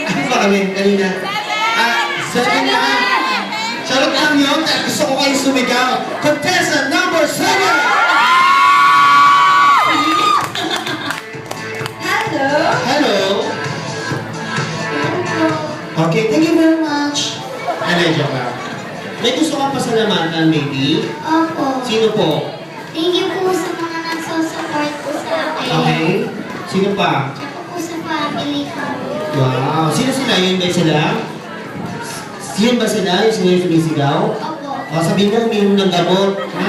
Ano ba kami kanina? 7 na. Charot lang yun. Gusto ko kayo sumigaw. Contestant number 7! Hello. Hello. Okay, thank you very much. Ano, joke lang. May gusto kang pasalamatan, maybe? Opo. Sino po? Thank you po sa mga nagsusupport po sa akin. Okay. Sino pa? Ako po sa family ko. Wow. Sino sila? Yun ba sila? Sino ba sila? Yung sila yung sumisigaw? Opo. O, sabihin mo, uminom ng gamot. Ha?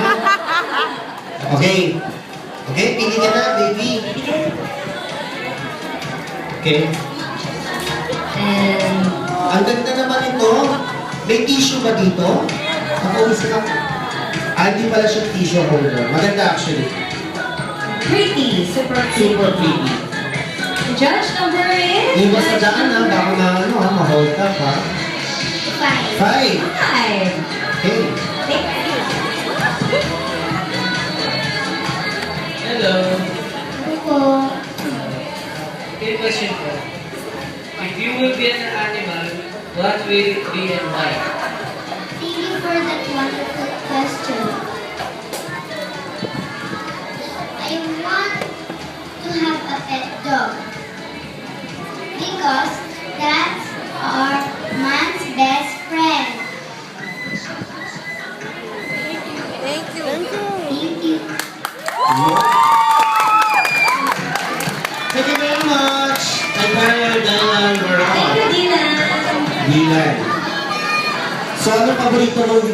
Okay. Okay, pili ka na, baby. Okay. And Ang ganda naman ito. May tissue ba dito? Ako, isa ka. Hindi pala siya tissue holder. Maganda actually. Pretty, super Super pretty. Judge number is... Yung basta daan ha, baka ma-hold ka pa. 5. 5. 5. Okay. Hello. Opo. Okay, question po. If you will be an animal, what will it be and why? Thank you for that wonderful question. I want to have a pet dog. Because that's our man's best friend. Thank you. Thank you. Thank you very much. Entire Diane Thank Moral. you, Dylan. Dylan. So, ano paborito mong,